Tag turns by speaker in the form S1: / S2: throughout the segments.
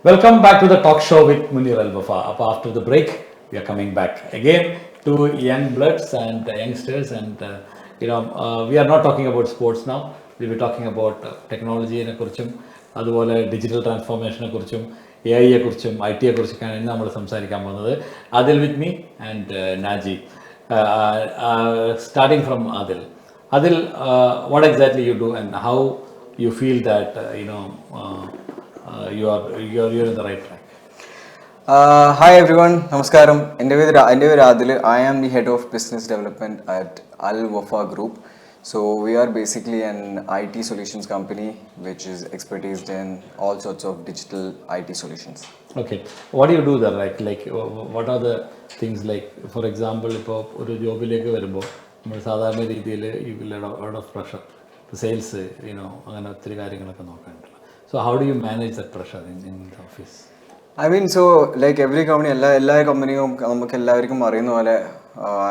S1: Welcome back to the talk show with Muneer Alwafa. After the break, we are coming back again to young bloods and youngsters, and we are not talking about sports now. We'll be talking about technology കുറിച്ചും അതുപോലെ digital ട്രാൻസ്ഫോർമേഷനെ കുറിച്ചും AI കുറിച്ചും IT കുറിച്ചൊക്കെയാണ് ഇന്ന് നമ്മൾ സംസാരിക്കാൻ പോകുന്നത്. Adil with me and Naji. Starting from Adil. Adil, what exactly you do and how you feel that you're in the right track.
S2: Hi everyone, Namaskaram. എൻ്റെ പേര് Adil. I am the head of business development at Alwafa Group. So we are basically an IT solutions company which is expertised in all sorts of digital IT solutions.
S1: Okay, what do you do there? Like what are the things, like for example, ഇപ്പോൾ ഒരു ജോബിലേക്ക് വരുമ്പോൾ നമ്മൾ സാധാരണ രീതിയിൽ you will have a lot of pressure, sales, അങ്ങനെ ഒത്തിരി കാര്യങ്ങളൊക്കെ നോക്കാനുണ്ടല്ലോ. So how do you manage that pressure in the office?
S2: I mean, so like every company, എല്ലാ കമ്പനിയും നമുക്ക് എല്ലാവർക്കും അറിയുന്ന പോലെ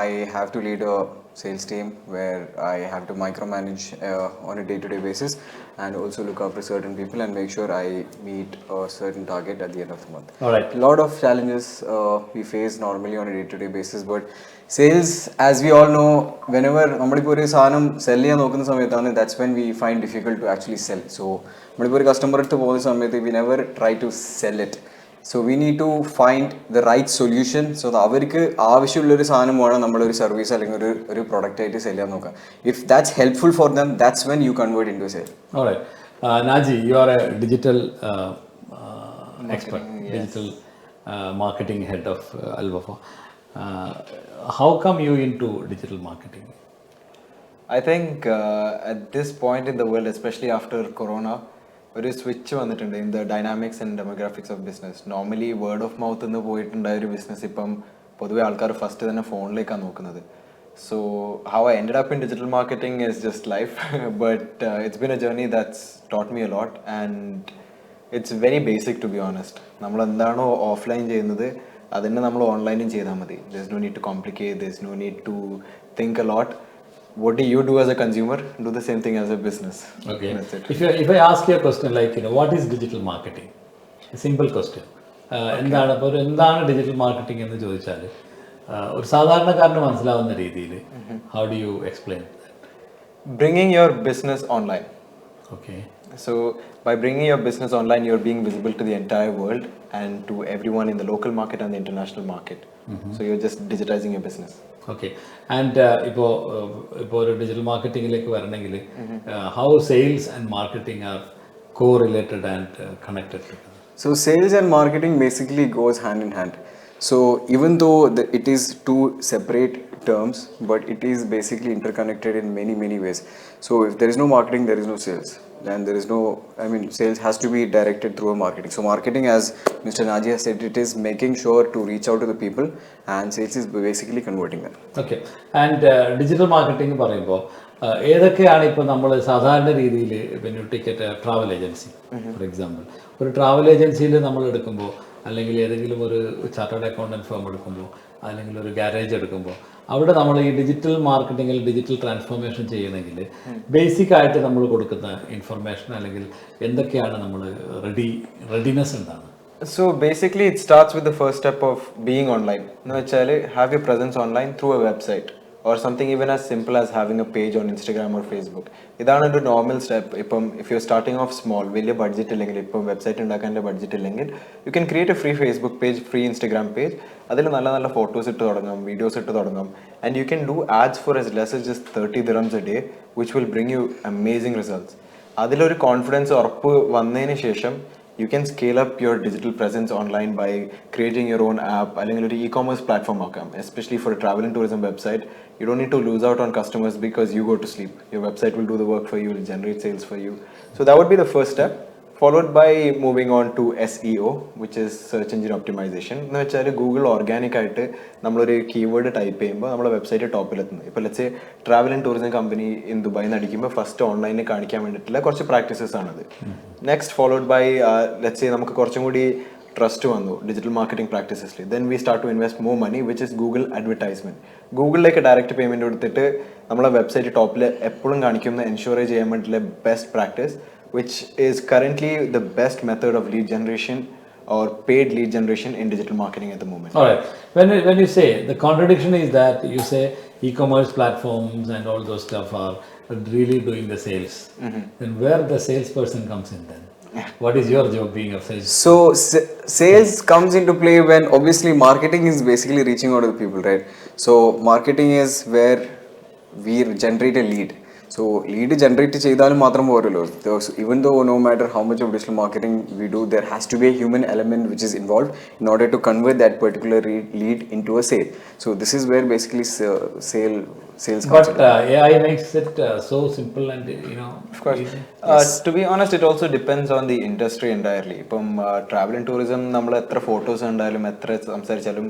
S2: I have to lead a sales team where I have to micromanage on a day-to-day basis and also look after certain people and make sure I meet a certain target at the end of the month.
S1: All right.
S2: A lot of challenges we face normally on a day-to-day basis, but sales, as we all know, whenever നമ്മളിപ്പോൾ ഒരു സാധനം cell ചെയ്യാൻ നോക്കുന്ന സമയത്താണ് that's when we find difficult to actually sell. So നമ്മളിപ്പോൾ ഒരു customer അടുത്ത് പോകുന്ന സമയത്ത് we never try to sell it. So we need to find the right solution so that അവർക്ക് ആവശ്യമുള്ളൊരു സാധനം വേണം നമ്മളൊരു സർവീസ് അല്ലെങ്കിൽ ഒരു പ്രൊഡക്റ്റ് ആയിട്ട് സെല് ചെയ്യാൻ നോക്കാം. If that's helpful for them, that's when you convert into a sale.
S1: All right. Naji, you are a digital expert, yes. Digital marketing head of Alwafa. How come you into digital marketing?
S3: I think at this point in the world, especially after Corona, ഒരു switch വന്നിട്ടുണ്ട് in the dynamics and demographics of business. Normally word of mouth എന്ന് പോയിട്ടുണ്ടായ ഒരു business ഇപ്പം പൊതുവെ ആൾക്കാർ first തന്നെ ഫോണിലേക്കാണ് നോക്കുന്നത്. So how I ended up in digital marketing is just life, but it's been a journey that's taught me a lot and it's very basic to be honest. നമ്മൾ എന്താണോ ഓഫ്ലൈൻ ചെയ്യുന്നത് അതിനെ നമ്മൾ ഓൺലൈനും ചെയ്താൽ മതി. There is no need to complicate, there is no need to think a lot. What do you do as a consumer? Do the same thing as a business.
S1: Okay. That's it. If I ask you a question like, what is digital marketing? A simple question. എന്താണ് digital marketing എന്ന് ചോദിച്ചാൽ ഒരു സാധാരണക്കാരന് മനസ്സിലാവുന്ന രീതിയിൽ how do you explain that?
S3: Bringing your business online.
S1: Okay.
S3: So by bringing your business online, you're being visible to the entire world and to everyone in the local market and the international market. So you're just digitizing your business.
S1: Okay. And ഇപ്പോൾ ഒരു digital മാർക്കറ്റിംഗിലേക്ക് വരണമെങ്കിൽ how sales and marketing are co-related and connected together?
S2: So sales and marketing basically goes hand in hand. So even though it is two separate terms, but it is basically interconnected in many ways. So if there is no marketing, there is no sales. Then there is no, sales has to be directed through a marketing. So marketing, as Mr. Naji has said, it is making sure to reach out to the people, and sales is basically converting them.
S1: Okay. And digital marketing പറയുമ്പോൾ ഏതൊക്കെയാണ് ഇപ്പോൾ നമ്മൾ സാധാരണ രീതിയിൽ പിന്നെ ticket travel agency for example ഒരു travel ഏജൻസിയിൽ നമ്മൾ എടുക്കുമ്പോൾ അല്ലെങ്കിൽ ഏതെങ്കിലും ഒരു ചാർട്ടേഡ് അക്കൗണ്ടൻറ്റ് ഫേം എടുക്കുമ്പോൾ അല്ലെങ്കിൽ ഒരു ഗാരേജ് എടുക്കുമ്പോൾ അവിടെ നമ്മൾ ഈ ഡിജിറ്റൽ മാർക്കറ്റിങ്ങിൽ ഡിജിറ്റൽ ട്രാൻസ്ഫോർമേഷൻ ചെയ്യണമെങ്കിൽ ബേസിക് ആയിട്ട് നമ്മൾ കൊടുക്കുന്ന ഇൻഫർമേഷൻ അല്ലെങ്കിൽ എന്തൊക്കെയാണ് നമ്മൾ റെഡിനെസ് എന്താണ്?
S3: So basically it starts with the first step of being online. എന്ന് വെച്ചാൽ have your presence online through a website or something even as simple as having a page on Instagram or Facebook. ഇതാണ് ഒരു normal step. ഇപ്പം if you're starting off small, വലിയ budget ഇല്ലെങ്കിൽ, ഇപ്പം website ഉണ്ടാക്കാൻ്റെ budget ഇല്ലെങ്കിൽ, you can create a free Facebook page, free Instagram page. അതിൽ നല്ല നല്ല ഫോട്ടോസ് ഇട്ട് തുടങ്ങാം, വീഡിയോസ് ഇട്ട് തുടങ്ങാം, and you can do ads for as less as just 30 dirhams a day, which will bring you amazing results. അതിലൊരു confidence ഉറപ്പ് വന്നതിന് ശേഷം you can scale up your digital presence online by creating your own app അല്ലെങ്കിൽ ഒരു e-commerce platform ആക്കാം. Especially for a travel and tourism website, you don't need to lose out on customers because you go to sleep. Your website will do the work for you, will generate sales for you. So that would be the first step, followed by moving on to SEO, which is search engine optimization. എന്ന് വെച്ചാൽ Google organic ആയിട്ട് നമ്മളൊരു keyword type ചെയ്യുമ്പോൾ നമ്മുടെ website ടോപ്പിലെത്തുന്നത്. ഇപ്പോൾ let's travel and tourism company in ദുബായിൽ നിന്ന് അടിക്കുമ്പോൾ ഫസ്റ്റ് ഓൺലൈനിൽ കാണിക്കാൻ വേണ്ടിയിട്ടുള്ള കുറച്ച് പ്രാക്ടീസസ് ആണത്. നെക്സ്റ്റ് ഫോളോഡ് ബൈ ലെറ്റ്സ് നമുക്ക് കുറച്ചും കൂടി ട്രസ്റ്റ് വന്നു ഡിജിറ്റൽ മാർക്കറ്റിംഗ് പ്രാക്ടീസസിൽ. Then we start to invest more money, which is Google advertisement. ഗൂഗിളിലേക്ക് ഡയറക്റ്റ് പേയ്മെന്റ് കൊടുത്തിട്ട് നമ്മളെ വെബ്സൈറ്റ് ടോപ്പിൽ എപ്പോഴും കാണിക്കുന്ന എൻഷുർ ചെയ്യാൻ വേണ്ടിയിട്ടുള്ള best practice, which is currently the best method of lead generation or paid lead generation in digital marketing at the moment.
S1: All right. When you say the contradiction is that you say e-commerce platforms and all those stuff are really doing the sales, then where the salesperson comes in then? What is your job being a sales?
S2: So sales comes into play when obviously marketing is basically reaching out to the people, right? So marketing is where we generate a lead. So lead generate ചെയ്താലും മാത്രം പോരല്ലോ. Even though no matter how much of digital marketing we do, there has to be a human element which is involved in order to convert that particular lead into a sale. So this is where basically sales comes
S1: But
S2: into play.
S1: AI makes it so simple and
S3: Of course.
S1: easy.
S3: To be honest, it also depends on the industry entirely. ഇപ്പം travel and tourism നമ്മൾ എത്ര photos ഉണ്ടായാലും എത്ര സംസാരിച്ചാലും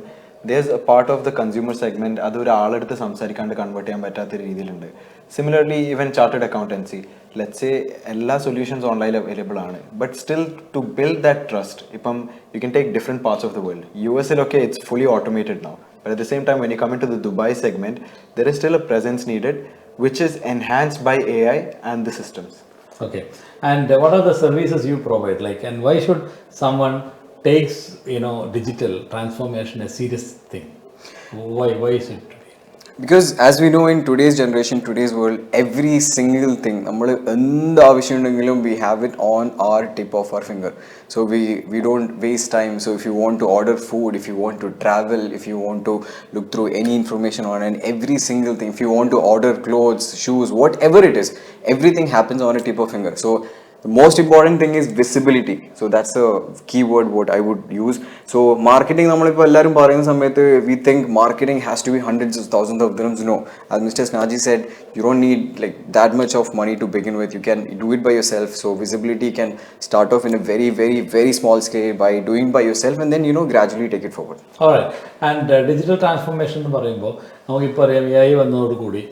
S3: there's a part of the consumer segment അത് ഒരാളെടുത്ത് സംസാരിക്കാണ്ട് convert ചെയ്യാൻ പറ്റാത്ത രീതിയിലുണ്ട്. Similarly, even chartered accountancy, let's say എല്ലാ solutions online available ആണ്, but still to build that trust, ഇപ്പം you can take different parts of the world. US okay, it's fully automated now, but at the same time when you come into the Dubai segment, there is still a presence needed which is enhanced by AI and the systems.
S1: Okay. And what are the services you provide? Like, and why should someone takes digital transformation a serious thing? Why is it?
S2: Because as we know in today's generation, today's world, every single thing, നമ്മൾ എന്ത് ആവശ്യമുണ്ടെങ്കിലും we have it on our tip of our finger. So we don't waste time. So if you want to order food, if you want to travel, if you want to look through any information on and every single thing, if you want to order clothes, shoes, whatever it is, everything happens on a tip of finger. So the most important thing is visibility. So that's a keyword what I would use. So marketing നമ്മളിപ്പോൾ എല്ലാവരും പറയുന്ന സമയത്ത് we think marketing has to be hundreds of thousands of dirhams. No, as Mr. Snaji said, you don't need like that much of money to begin with. You can do it by yourself. So visibility can start off in a very very very small scale by doing by yourself and then gradually take it forward.
S1: All right. And digital transformation എന്ന് പറയുമ്പോൾ നമുക്കിപ്പോൾ അറിയാം AI വന്നതോടുകൂടി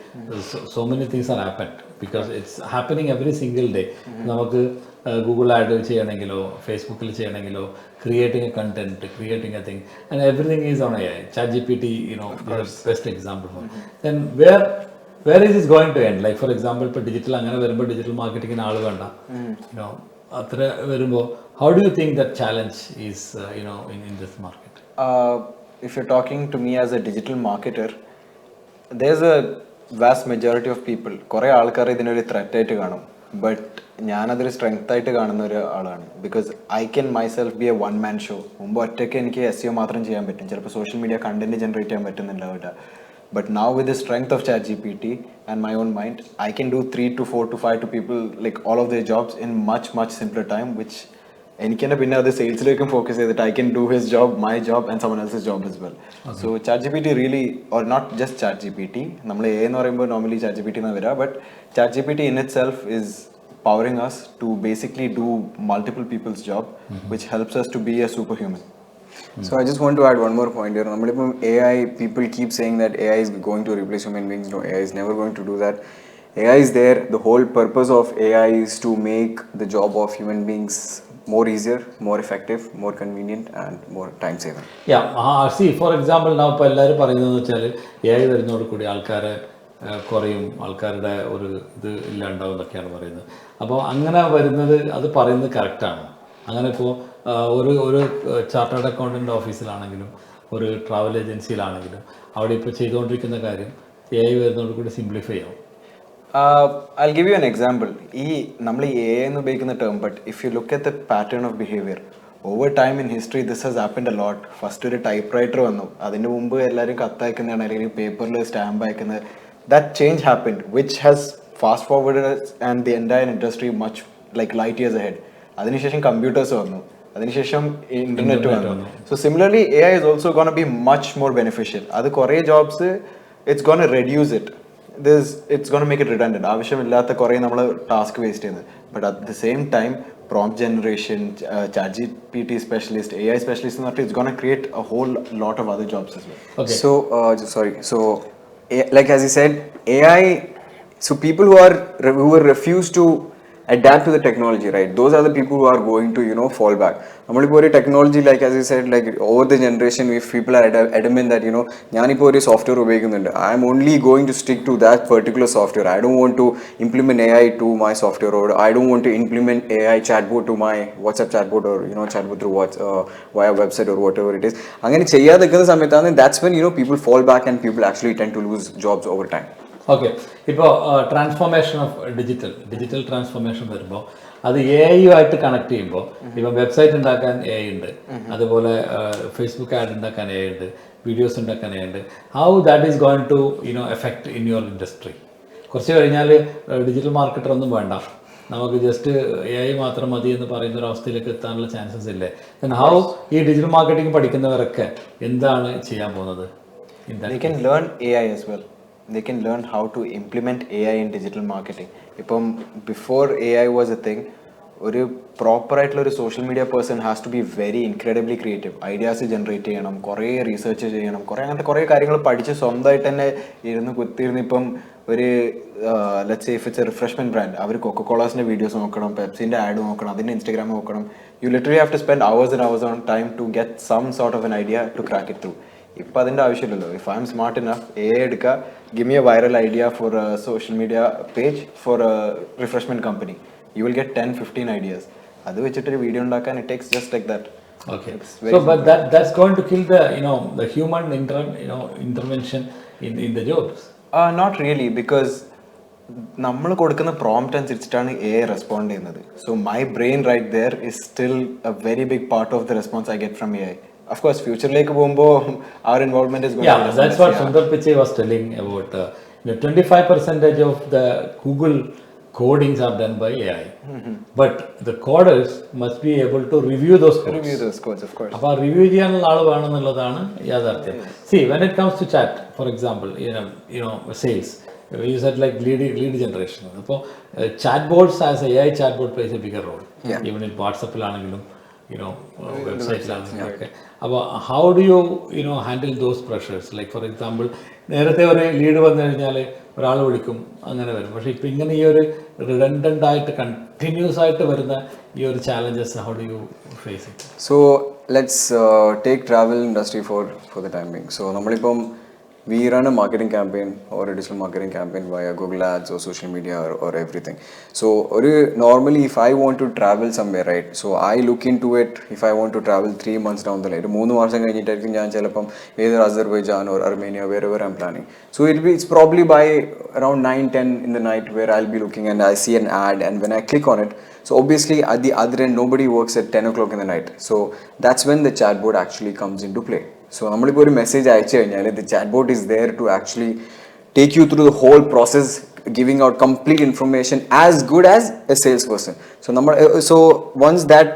S1: so many things are happened because it's happening every single day. നമുക്ക് Google ad ചെയ്യണമെങ്കിലോ ഫേസ്ബുക്കിൽ ചെയ്യണമെങ്കിലോ creating a content creating a thing and everything is on AI. ChatGPT best example for then where is this going to end? Like for example ഇപ്പോൾ digital അങ്ങനെ വരുമ്പോൾ digital മാർക്കറ്റിങ്ങിന് ആൾ വേണ്ട അത്ര വരുമ്പോൾ how do you think that challenge is in this market?
S3: If you're talking to me as a digital marketer, there's a vast majority of people, കുറേ ആൾക്കാർ ഇതിനൊരു threat ആയിട്ട് കാണും, ബട്ട് ഞാനതൊരു സ്ട്രെങ്ത് ആയിട്ട് കാണുന്ന ഒരു ആളാണ്. Because I can myself B A one man show. മുമ്പ് ഒറ്റയ്ക്ക് എനിക്ക് SEO മാത്രം ചെയ്യാൻ പറ്റും, ചിലപ്പോൾ സോഷ്യൽ മീഡിയ കണ്ടന്റ് ജനറേറ്റ് ചെയ്യാൻ പറ്റുന്നുണ്ടാവില്ല. But now with the strength of ChatGPT and my own mind, I can do 3 to 4 to 5 to people like all of their jobs in much simpler time, which എനിക്ക് തന്നെ പിന്നെ അത് സെയിൽസിലേക്കും focus ചെയ്തിട്ട് I can do his job, my job and someone else's job as well. So ChatGPT really, or not just ChatGPT, നമ്മൾ എന്ന് പറയുമ്പോൾ normally ChatGPT എന്നാണ് വരിക, but ChatGPT in itself is powering us to basically do multiple people's job, which helps us to be a superhuman.
S2: So I just want to add one more point here. നമ്മളിപ്പം AI, people keep saying that AI is going to replace human beings. No, AI is never going to do that. AI is there. The whole purpose of AI is to make the job of human beings more easier, more effective, more convenient and more time saving.
S1: See for example now ഇപ്പോൾ എല്ലാവരും പറയുന്നതെന്ന് വെച്ചാൽ AI വരുന്നതോട് കൂടി ആൾക്കാരെ കുറയും, ആൾക്കാരുടെ ഒരു ഇത് ഇല്ലാണ്ടാവും എന്നൊക്കെയാണ് പറയുന്നത്. അപ്പോൾ അങ്ങനെ വരുന്നത് അത് പറയുന്നത് കറക്റ്റാണ്. അങ്ങനെ ഇപ്പോൾ ഒരു ചാർട്ടേഡ് അക്കൗണ്ടൻ്റ് ഓഫീസിലാണെങ്കിലും ഒരു ട്രാവൽ ഏജൻസിയിലാണെങ്കിലും അവിടെ ഇപ്പോൾ ചെയ്തുകൊണ്ടിരിക്കുന്ന കാര്യം AI വരുന്നതോട് കൂടി സിംപ്ലിഫൈ ആവും.
S3: I'll give you an example. നമ്മൾ AI എന്ന് ഉപയോഗിക്കുന്ന term, but if you look at the pattern of behavior, over time in history this has happened a lot. First ഒരു ടൈപ്പ് റൈറ്റർ വന്നു, അതിന് മുമ്പ് എല്ലാവരും കത്തയക്കുന്നതാണ് അല്ലെങ്കിൽ പേപ്പറിൽ സ്റ്റാമ്പ് അയക്കുന്നത്. That change happened, which has fast forwarded us and the entire industry much like light years ahead. അതിനുശേഷം computers വന്നു, അതിനുശേഷം ഇന്റർനെറ്റ് വന്നു. So similarly AI is also going to be much more beneficial. അത് കുറേ jobs it's going to reduce it. It's going to make it redundant. ആവശ്യമില്ലാത്ത കുറേ നമ്മൾ task waste ചെയ്യുന്നത്. But at the same time prompt generation, ChatGPT specialist, AI specialist, it's going to create a whole lot of other jobs as well.
S2: Okay. So like as you said, AI, so people who refuse to adapt to the technology, right? Those are the people who are going to, fall back. നമ്മളിപ്പോൾ ഒരു technology, like as you said, like over the generation, if people are adamant that, ഞാനിപ്പോൾ ഒരു software ഉപയോഗിക്കുന്നുണ്ട്, I am only going to stick to that particular software. I don't want to implement AI to my software, or I don't want to implement AI chatbot to my WhatsApp chatbot, or chatbot through via website or whatever it is. അങ്ങനെ ചെയ്യാതിരിക്കുന്ന സമയത്താണ്, that's when people fall back and people actually tend to lose jobs over time.
S1: Okay, ഇപ്പോൾ transformation of digital transformation വരുമ്പോൾ അത് AI connect ചെയ്യുമ്പോൾ, ഇപ്പം website ഉണ്ടാക്കാൻ AI ഉണ്ട്, അതുപോലെ ഫേസ്ബുക്ക് ആഡ് ഉണ്ടാക്കാൻ AI ഉണ്ട്, വീഡിയോസ് ഉണ്ടാക്കാൻ AI ഉണ്ട്. How that is going to effect in your industry? കുറച്ച് കഴിഞ്ഞാൽ ഡിജിറ്റൽ മാർക്കറ്റർ ഒന്നും വേണ്ട, നമുക്ക് ജസ്റ്റ് AI മാത്രം മതി എന്ന് പറയുന്ന ഒരു അവസ്ഥയിലേക്ക് എത്താനുള്ള ചാൻസസ് ഇല്ലേ? ഹൗ ഈ ഡിജിറ്റൽ മാർക്കറ്റിംഗ് പഠിക്കുന്നവരൊക്കെ എന്താണ് ചെയ്യാൻ പോകുന്നത്?
S3: They can learn AI as well. They can learn how to implement AI in digital marketing. ഇപ്പം before AI was a thing, ഒരു പ്രോപ്പർ ആയിട്ടുള്ള ഒരു social media person has to be very incredibly creative. Ideas generate ചെയ്യണം, കുറേ research ചെയ്യണം, അങ്ങനത്തെ കുറേ കാര്യങ്ങൾ പഠിച്ച് സ്വന്തമായിട്ട് തന്നെ കുത്തിയിരുന്ന് ഇപ്പം ഒരു let's say if it's a refreshment brand, അവർ കൊക്കോളാസിന്റെ വീഡിയോസ് നോക്കണം, പെപ്സിന്റെ ആഡ് നോക്കണം, അതിന്റെ ഇൻസ്റ്റാഗ്രാം നോക്കണം. You literally have to spend hours and hours on time to get some sort of an idea to crack it through. ഇപ്പം അതിൻ്റെ ആവശ്യമില്ലല്ലോ. If I am smart enough, AI എടുക്കുക, give me a viral idea for a social media page for a refreshment company, you will get 10-15 ideas. അത് വെച്ചിട്ടൊരു video ഉണ്ടാക്കാൻ it takes just like that.
S1: Okay, so but that's going to kill the human intervention in the jobs.
S3: Not really, because നമ്മൾ കൊടുക്കുന്ന prompt അനുസരിച്ചിട്ടാണ് AI respond ചെയ്യുന്നത്. So my brain right there is still a very big part of the response I get from AI. Of course, future-ലേക്ക് പോകുമ്പോൾ our involvement is going to be less.
S1: That's what Sundar Pichai was telling about. 25% of the Google codings are done by AI, but the coders must be able to review those codes.
S3: Of course.
S1: അപ്പോൾ review ചെയ്യാനുള്ള ആൾ വേണമെന്നുള്ളതാണ് യാഥാർത്ഥ്യം. See, when it comes to chat, for example, sales, you said like lead generation. അപ്പോൾ chatbots as AI chatbot plays a bigger role, even in WhatsApp-ലാണെങ്കിലും വെബ്സൈറ്റിലാണെങ്കിലും ഒക്കെ. അപ്പോൾ how do you handle those pressures? Like for example, നേരത്തെ ഒരു lead വന്നു കഴിഞ്ഞാൽ ഒരാൾ വിളിക്കും, അങ്ങനെ വരും. പക്ഷേ ഇപ്പം ഇങ്ങനെ ഈ ഒരു റിഡൻഡൻ്റ് ആയിട്ട് കണ്ടിന്യൂസ് ആയിട്ട് വരുന്ന ഈ ഒരു challenges, how do you face it?
S2: So let's take travel industry for the time being. So നമ്മളിപ്പം we run a marketing campaign or a digital marketing campaign via Google Ads or social media or everything. So normally if I want to travel somewhere, right, so I look into it. If I want to travel 3 months down the line, 3 മാസം കഴിഞ്ഞിട്ടായിരിക്കും ഞാൻ ചിലപ്പം either Azerbaijan or Armenia, wherever I'm planning. So it's probably by around 9-10 in the night where I'll be looking and I see an ad, and when I click on it, so obviously at the other end nobody works at 10 o'clock in the night. So that's when the chatbot actually comes into play. So നമ്മളിപ്പോൾ ഒരു message അയച്ചു കഴിഞ്ഞാൽ the chatbot is there to actually take you through the whole process, giving out complete information as good as a salesperson. So once that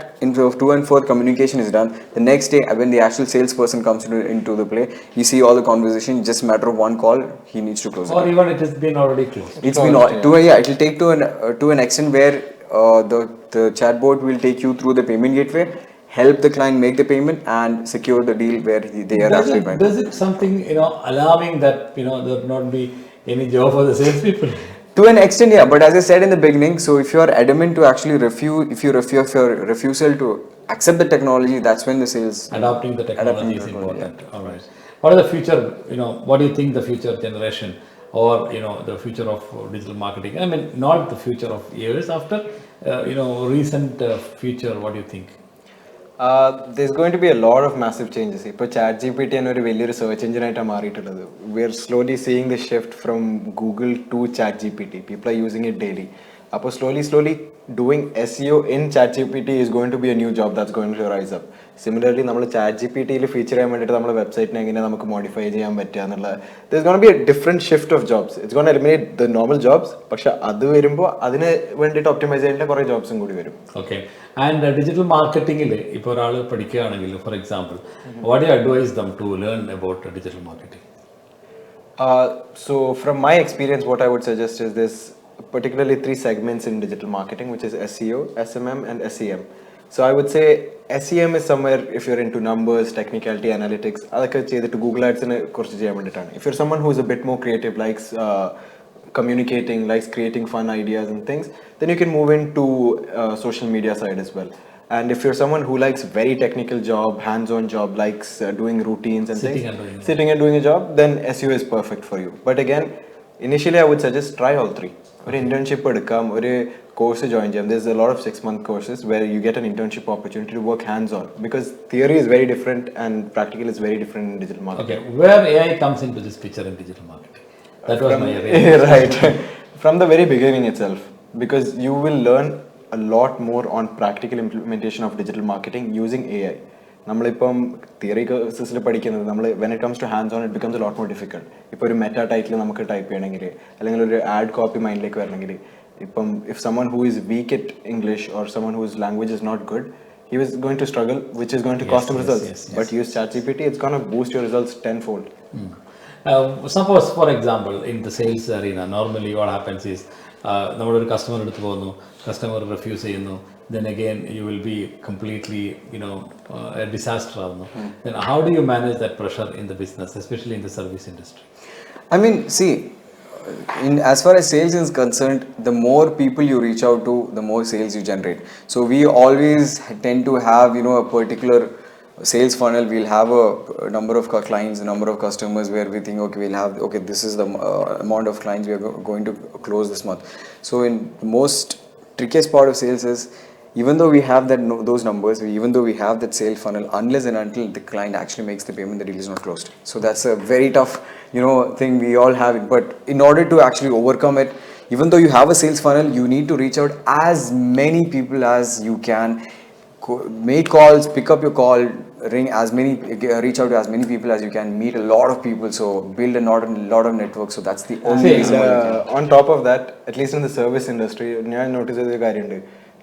S2: to and forth communication is done, the next day when the actual salesperson comes into the play, you see all the conversation, just a matter of one call, he needs to close
S1: or
S2: it.
S1: even it has been already closed.
S2: It's been it will take to an extent where the chatbot will take you through the payment gateway, help the client make the payment and secure the deal where they are actually buying.
S1: Does it something alarming that there will not be any job for the salespeople?
S2: To an extent, yeah. But as I said in the beginning, so if you are adamant to actually if your refusal to accept the technology, that's when the sales
S1: Adopting the technology is important. Yeah. All right. What is the future? What do you think the future generation or the future of digital marketing? I mean, not the future of years after. Recent future. What do you think?
S3: There's going to be a lot of massive changes. ഇപ്പോൾ ChatGPT എന്നൊരു വലിയൊരു search എഞ്ചിനായിട്ടാണ് മാറിയിട്ടുള്ളത്. We are slowly seeing the shift from Google to ChatGPT. People are using it daily. അപ്പോൾ slowly doing SEO in ChatGPT is going to be a new job that's going to rise up. Similarly, നമ്മൾ ChatGPTയിൽ feature ചെയ്യാൻ വേണ്ടിയിട്ട് നമ്മുടെ വെബ്സൈറ്റിനെ എങ്ങനെ നമുക്ക് modify ചെയ്യാൻ പറ്റുക എന്നുള്ള there's going to be a different shift of jobs. It's going to eliminate the normal jobs. പക്ഷെ അത് വരുമ്പോൾ അതിന് വേണ്ടിയിട്ട് ഒപ്റ്റിമൈസ് ചെയ്യേണ്ട കുറേ ജോബ്സും കൂടി വരും.
S1: Okay. And digital marketing, ഇപ്പോൾ ഒരാൾ പഠിക്കുകയാണെങ്കിൽ, for example, what do you advise them to learn about digital marketing?
S3: So from my experience, what I would suggest is this particularly 3 segments in digital marketing, which is SEO, SMM and SEM. So I would say SEM is somewhere if you're into numbers, technicality, analytics, അതൊക്കെ ചെയ്തിട്ട് Google Ads നെ കുറച്ച് ചെയ്യാൻ വേണ്ടിയിട്ടാണ്. If you're someone who is a bit more creative, likes communicating, likes creating fun ideas and things, then you can move into social media side as well. And if you're someone who likes very technical job, hands-on job, likes doing routines and
S1: Sitting
S3: things,
S1: and doing it.
S3: sitting and doing a job, then SEO is perfect for you. But again, initially I would suggest try all three. ഒരു internship എടുക്കാം, ഒരു course join ചെയ്യാം. There's a lot of 6-month courses where you get an internship opportunity to work hands-on, because theory is very different and practical is very different in digital marketing.
S1: Okay, where AI comes into this picture in digital marketing? That was my area.
S3: Right. From the very beginning itself, because you will learn a lot more on practical implementation of digital marketing using AI. നമ്മളിപ്പം theory കോഴ്സസിൽ പഠിക്കുന്നത് when it comes to hands on, it becomes a lot more difficult. ഇപ്പോൾ ഒരു meta title നമുക്ക് type ചെയ്യണമെങ്കിൽ, അല്ലെങ്കിൽ ഒരു add copy മൈൻഡിലേക്ക് വരണമെങ്കിൽ, ഇപ്പം if someone who is weak at English or someone whose language is not good, he was going to struggle, which is going to cost him results. But use ChatGPT, it's going to boost your results tenfold.
S1: Suppose, for example, in the sales arena, normally what happens is നമ്മളൊരു customer എടുത്ത് പോകുന്നു, customer refuse ചെയ്യുന്നു, then again you will be completely, a disaster ആവുന്നു. Then how do you manage that pressure in the business, especially in the service industry?
S2: I mean, see, as far as sales is concerned, the more people you reach out to, the more sales you generate. So we always tend to have, a particular sales funnel. We'll have a number of clients, a number of customers where we think, okay, this is the amount of clients we are going to close this month. So in the most trickiest part of sales is, even though we have those numbers, even though we have that sales funnel, unless and until the client actually makes the payment, the deal is not closed. So that's a very tough, thing we all have it. But in order to actually overcome it, even though you have a sales funnel, you need to reach out as many people as you can. Make calls, pick up your call, reach out to as many people as you can, meet a lot of people, so build a lot of networks. So that's the only reason why you can.
S3: On top of that, at least in the service industry, I noticed a കാര്യമുണ്ട്.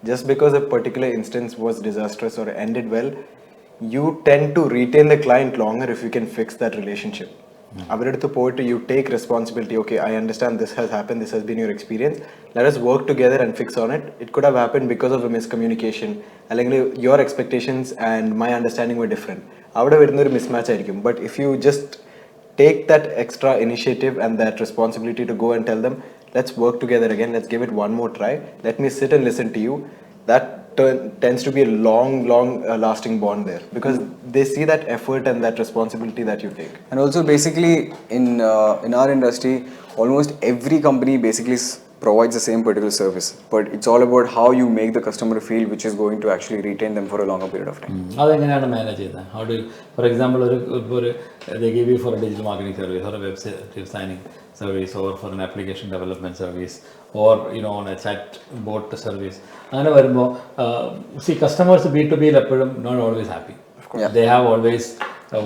S3: Just because a particular instance was disastrous or ended well, you tend to retain the client longer if you can fix that relationship. അവരടുത്ത് പോയിട്ട് you take responsibility. Okay, I understand this has happened, this has been your experience, let us work together and fix on it. It could have happened because of a miscommunication, അല്ലെങ്കിൽ your expectations and my understanding were different. അവിടെ വരുന്നൊരു mismatch ആയിരിക്കും. But if you just take that extra initiative and that responsibility to go and tell them, let's work together again, let's give it one more try, let me sit and listen to you, that tends to be a long lasting bond there, because they see that effort and that responsibility that you take.
S2: And also basically in our industry, almost every company basically provides the same particular service, but it's all about how you make the customer feel, which is going to actually retain them for a longer period of time.
S1: അതെങ്ങനെയാണ് manage ചെയ്യുന്നത്? How do you, for example, they give you for a digital marketing service or a website signing service or for an application development service or on a chat bot service. അങ്ങനെ വരുമ്പോൾ customers B2B എപ്പോഴും not always happy. They have always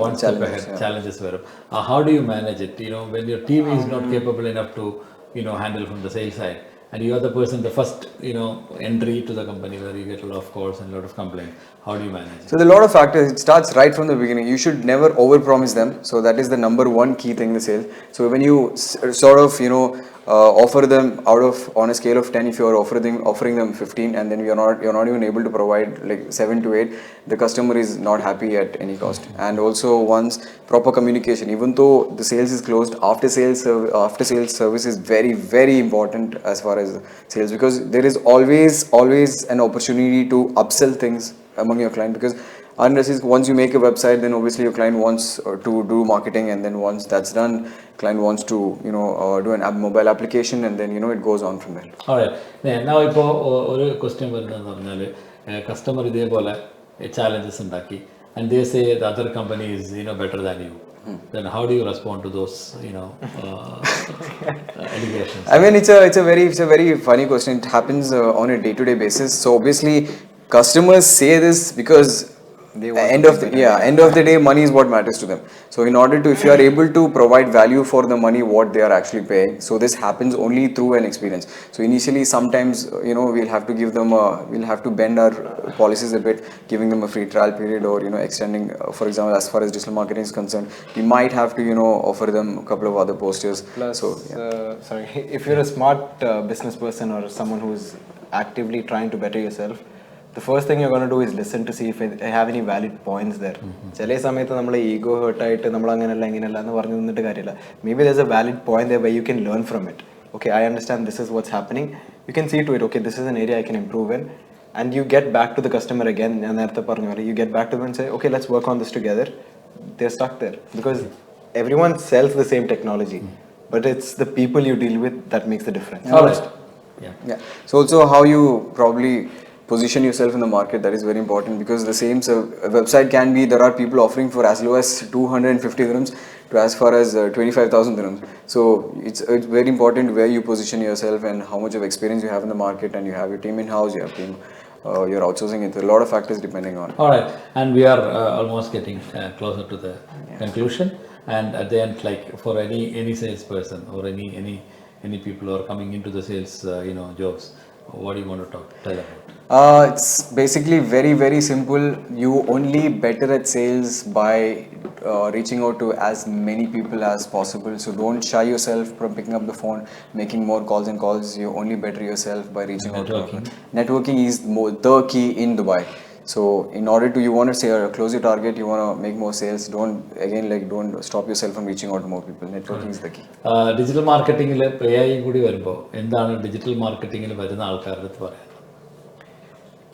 S1: one step ahead, challenges വരും. How do you manage it? When your team is not capable enough to handle from the sales side, and you are the person, the first entry to the company where you get a lot of calls and a lot of complaints, how do you manage it?
S2: So there are a lot of factors. It starts right from the beginning. You should never overpromise them. So that is the number one key thing in the sales. So when you sort of offer them on a scale of 10, if you are offering them 15 and then you're not even able to provide like 7 to 8, the customer is not happy at any cost. And also once proper communication, even though the sales is closed, after sales service is very, very important as far as sales, because there is always an opportunity to upsell things among your client. Because unless once you make a website, then obviously your client wants to do marketing, and then once that's done, client wants to do an mobile application, and then it goes on from there.
S1: Alright. Now ഇപ്പോൾ ഒരു question വരുന്നതെന്ന് പറഞ്ഞാൽ customer ഇതേപോലെ challenges ഉണ്ടാക്കി and they say the other company is better than you. Then how do you respond to those allegations?
S2: I mean, it's a very funny question. It happens on a day-to-day basis. So obviously customers say this because end of the day, money is what matters to them. So in order to, if you are able to provide value for the money what they are actually paying, so this happens only through an experience. So initially sometimes we'll have to give them we'll have to bend our policies a bit, giving them a free trial period, or extending, for example, as far as digital marketing is concerned, we might have to offer them a couple of other posters.
S3: Plus, sorry, if you're a smart business person or someone who's actively trying to better yourself, the first thing you're going to do is listen to see if I have any valid points there. ചില സമയത്ത് നമ്മളെ ego ഹേർട്ടായിട്ട് നമ്മൾ അങ്ങനെയല്ല ഇങ്ങനെയല്ല എന്ന് പറഞ്ഞു നിന്നിട്ട് കാര്യമില്ല. Maybe there's a valid point there where you can learn from it. okay, I understand this is what's happening. You can see to it, okay, this is an area I can improve in. And you get back to the customer again, and you get back to them and say, okay, let's work on this together. They're stuck there because everyone sells the same technology, but it's the people you deal with that makes the difference.
S1: All right.
S2: Yeah. So also how you probably position yourself in the market, that is very important, because the same website can be, there are people offering for as low as 250 dirhams to as far as 25,000 dirhams. So it's very important where you position yourself and how much of experience you have in the market, and you have your team in house, you have team, you're outsourcing it. There are a lot of factors depending on.
S1: All right, and we are almost getting closer to the conclusion. And at the end, like for any salesperson or any people who are coming into the sales, jobs, what do you want to tell about?
S2: It's basically very, very simple. You only better at sales by reaching out to as many people as possible. So don't shy yourself from picking up the phone, making more calls and calls. You only better yourself by reaching out to people. Networking is the key in Dubai. So in order to, you want to say close your target, you want to make more sales, don't stop yourself from reaching out to more people. Networking is the key.
S1: Digital മാർക്കറ്റിംഗിൽ AI കൂടി വരുമ്പോൾ എന്താണ് digital മാർക്കറ്റിംഗിൽ വരുന്ന ആൾക്കാരുടെ അടുത്ത് പറയാം?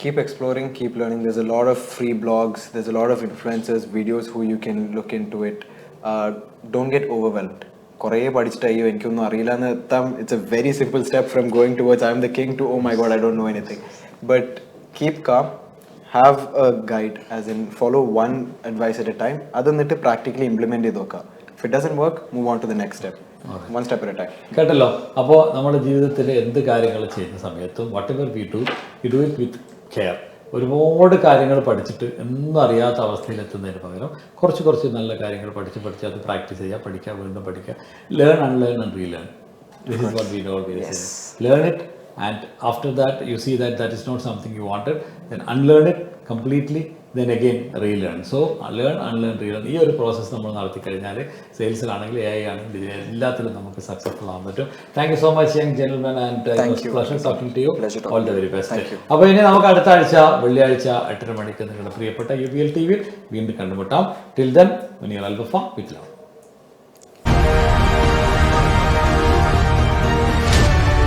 S3: Keep exploring, keep learning. There's a lot of free blogs, there's a lot of influencers, videos who you can look into it. Don't get overwhelmed. കുറേ പഠിച്ചിട്ട് അയ്യോ എനിക്കൊന്നും അറിയില്ല എന്ന് എത്താം. It's a very simple step from going towards I am the king to oh my god I don't know anything. But keep calm, have a guide, as in follow one advice at a time. അതെന്നിട്ട് practically implement ചെയ്ത് നോക്കുക. If it doesn't work, move on to the next step. One step at a time.
S1: കേട്ടല്ലോ. അപ്പോൾ നമ്മുടെ ജീവിതത്തിൽ എന്ത് കാര്യങ്ങൾ ചെയ്യുന്ന സമയത്തും what ever we do it with care. ഒരുപാട് കാര്യങ്ങൾ പഠിച്ചിട്ട് ഒന്നും അറിയാത്ത അവസ്ഥയിലെത്തുന്നതിന് പകരം കുറച്ച് നല്ല കാര്യങ്ങൾ പഠിച്ച് അത് പ്രാക്ടീസ് ചെയ്യുക, പഠിക്കുക, വീണ്ടും പഠിക്കുക. Learn, unlearn and relearn. This is what we always say. Learn it, and after that you see that is not something you wanted, then unlearn it completely, then again relearn. So learn, unlearn, relearn. ഈ ഒരു process നമ്മൾ നടത്തി കഴിഞ്ഞാൽ സെയിൽസിലാണെങ്കിൽ AI ആണെങ്കിൽ എല്ലാത്തിലും നമുക്ക് successful ആകാൻ പറ്റും. Thank you so much young gentleman, and pleasure talking to you. All the very best. അപ്പോൾ ഇനി നമുക്ക് അടുത്ത ആഴ്ച വെള്ളിയാഴ്ച 8:30 മണിക്ക് നിങ്ങളുടെ പ്രിയപ്പെട്ട UBL TV വീണ്ടും കണ്ടുമുട്ടാം. Till then, Muneer Alwafa with love.